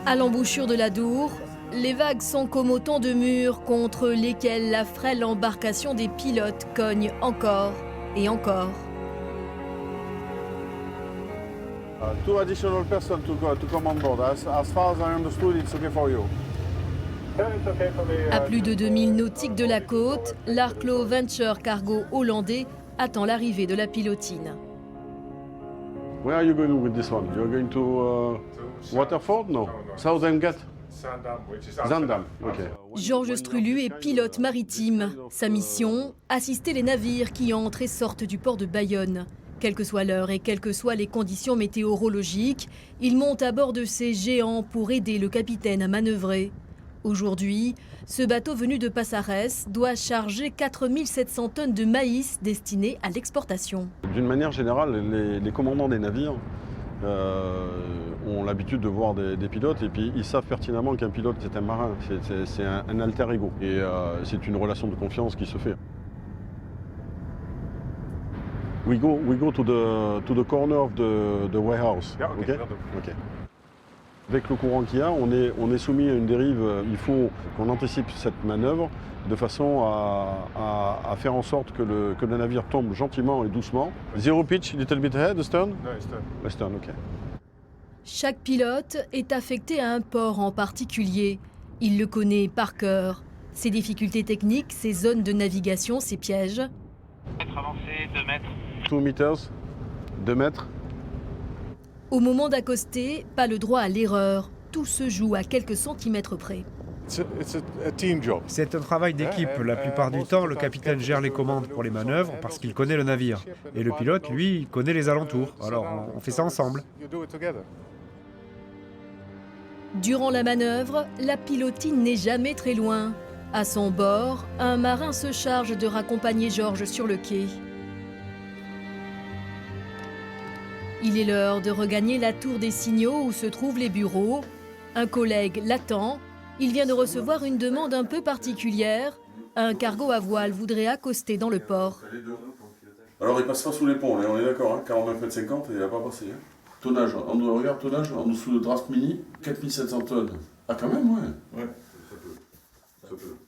À l'embouchure de l'Adour, les vagues sont comme autant de murs contre lesquels la frêle embarcation des pilotes cogne encore et encore. Two additional persons to come on board. As far as I understood, it's okay for you. À plus de 2000 nautiques de la côte, l'Arklo Venture Cargo hollandais attend l'arrivée de la pilotine. Where are you going with this one? You're going to Waterford? No. Southampton? Zaandam. Okay. Georges Strulu est pilote maritime. Sa mission, assister les navires qui entrent et sortent du port de Bayonne. Quelle que soit l'heure et quelles que soient les conditions météorologiques, il monte à bord de ces géants pour aider le capitaine à manœuvrer. Aujourd'hui, ce bateau venu de Passares doit charger 4700 tonnes de maïs destinées à l'exportation. D'une manière générale, les commandants des navires ont l'habitude de voir des pilotes et puis ils savent pertinemment qu'un pilote c'est un marin, c'est un alter ego et c'est une relation de confiance qui se fait. We go to the corner of the warehouse. Yeah, okay. Okay. Avec le courant qu'il y a, on est soumis à une dérive. Il faut qu'on anticipe cette manœuvre de façon à faire en sorte que le navire tombe gentiment et doucement. Zero pitch, little bit ahead, astern? No, astern. Astern, ok. Chaque pilote est affecté à un port en particulier. Il le connaît par cœur. Ses difficultés techniques, ses zones de navigation, ses pièges. Mètre avancé, 2 mètres. 2 meters, 2 mètres. Au moment d'accoster, pas le droit à l'erreur. Tout se joue à quelques centimètres près. It's a team job. C'est un travail d'équipe. La plupart du temps, le capitaine gère les commandes pour les manœuvres parce qu'il connaît le navire. Et le pilote, lui, il connaît les alentours. Alors, on fait ça ensemble. You do it together. Durant la manœuvre, la pilotine n'est jamais très loin. À son bord, un marin se charge de raccompagner Georges sur le quai. Il est l'heure de regagner la tour des signaux où se trouvent les bureaux. Un collègue l'attend. Il vient de recevoir une demande un peu particulière. Un cargo à voile voudrait accoster dans le port. Alors il passe pas sous les ponts, on est d'accord, hein, 49 mètres 50 et il va pas passer. Hein. Tonnage, regarde tonnage, en dessous de Draft Mini, 4700 tonnes. Ah quand même, ouais.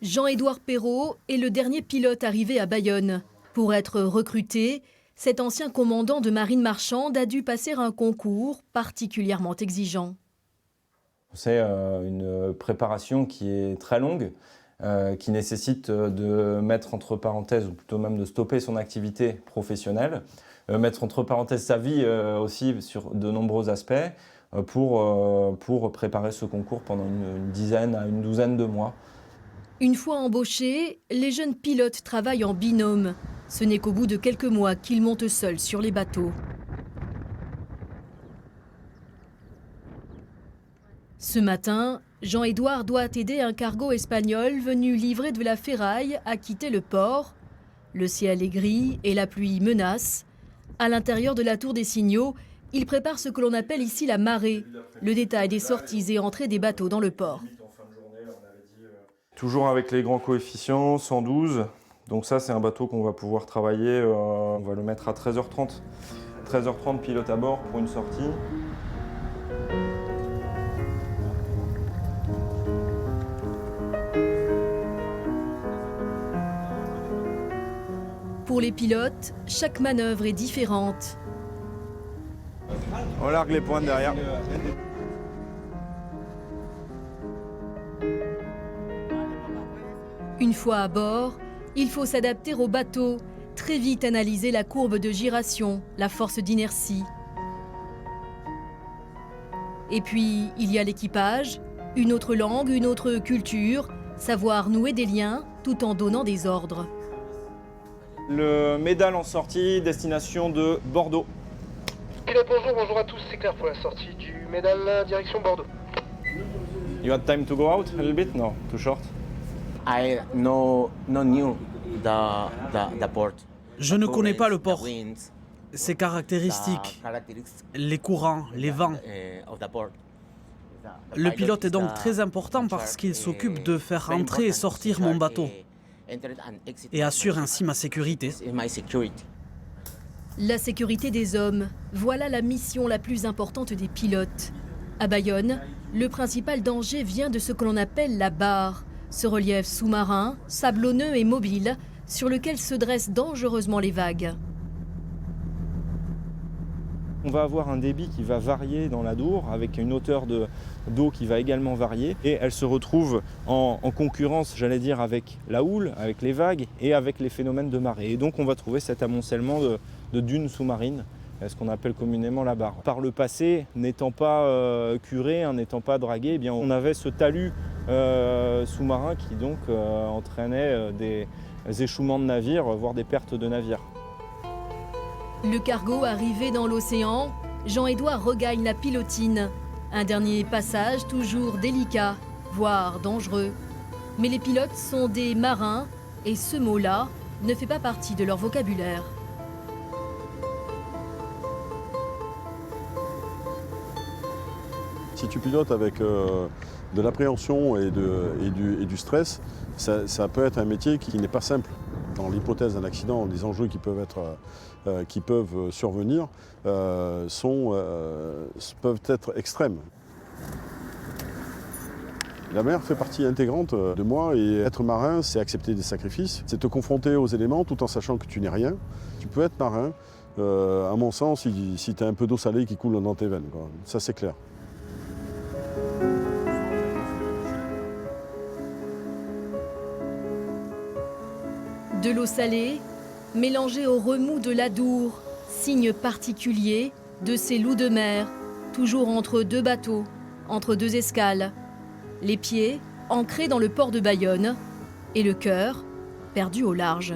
Jean-Édouard Perrault est le dernier pilote arrivé à Bayonne. Pour être recruté, cet ancien commandant de marine marchande a dû passer un concours particulièrement exigeant. C'est une préparation qui est très longue, qui nécessite de mettre entre parenthèses, ou plutôt même de stopper son activité professionnelle, mettre entre parenthèses sa vie aussi sur de nombreux aspects, pour préparer ce concours pendant une dizaine à une douzaine de mois. Une fois embauchés, les jeunes pilotes travaillent en binôme. Ce n'est qu'au bout de quelques mois qu'ils montent seuls sur les bateaux. Ce matin, Jean-Édouard doit aider un cargo espagnol venu livrer de la ferraille à quitter le port. Le ciel est gris et la pluie menace. À l'intérieur de la tour des signaux, il prépare ce que l'on appelle ici la marée, le détail des sorties et entrées des bateaux dans le port. Toujours avec les grands coefficients, 112. Donc ça, c'est un bateau qu'on va pouvoir travailler, on va le mettre à 13h30. 13h30, pilote à bord pour une sortie. Pour les pilotes, chaque manœuvre est différente. On largue les pointes derrière. Une fois à bord, il faut s'adapter au bateau, très vite analyser la courbe de giration, la force d'inertie. Et puis, il y a l'équipage, une autre langue, une autre culture, savoir nouer des liens tout en donnant des ordres. Le médal en sortie, destination de Bordeaux. Pilote, bonjour à tous, c'est Claire pour la sortie du Médal, direction Bordeaux. You had time to go out a little bit? No, too short. I no knew the port. Je ne connais pas le port, ses caractéristiques, les courants, les vents. Le pilote est donc très important parce qu'il s'occupe de faire entrer et sortir mon bateau et assure ainsi ma sécurité. La sécurité des hommes, voilà la mission la plus importante des pilotes. À Bayonne, Le principal danger vient de ce que l'on appelle la barre, ce relief sous-marin, sablonneux et mobile, sur lequel se dressent dangereusement les vagues. On va avoir un débit qui va varier dans l'Adour, avec une hauteur d'eau qui va également varier. Et elle se retrouve en concurrence, j'allais dire, avec la houle, avec les vagues et avec les phénomènes de marée. Et donc on va trouver cet amoncellement de dunes sous-marines, ce qu'on appelle communément la barre. Par le passé, n'étant pas curé, n'étant pas dragué, eh bien, on avait ce talus sous-marin qui donc entraînait des échouements de navires, voire des pertes de navires. Le cargo arrivé dans l'océan, Jean-Édouard regagne la pilotine. Un dernier passage toujours délicat, voire dangereux. Mais les pilotes sont des marins et ce mot-là ne fait pas partie de leur vocabulaire. Si tu pilotes avec de l'appréhension et du stress, ça peut être un métier qui n'est pas simple. Dans l'hypothèse d'un accident, les enjeux qui peuvent survenir peuvent être extrêmes. La mer fait partie intégrante de moi et être marin, c'est accepter des sacrifices, c'est te confronter aux éléments tout en sachant que tu n'es rien. Tu peux être marin, à mon sens, si tu as un peu d'eau salée qui coule dans tes veines, quoi. Ça c'est clair. De l'eau salée, mélangée au remous de l'Adour, signe particulier de ces loups de mer, toujours entre deux bateaux, entre deux escales. Les pieds ancrés dans le port de Bayonne et le cœur perdu au large.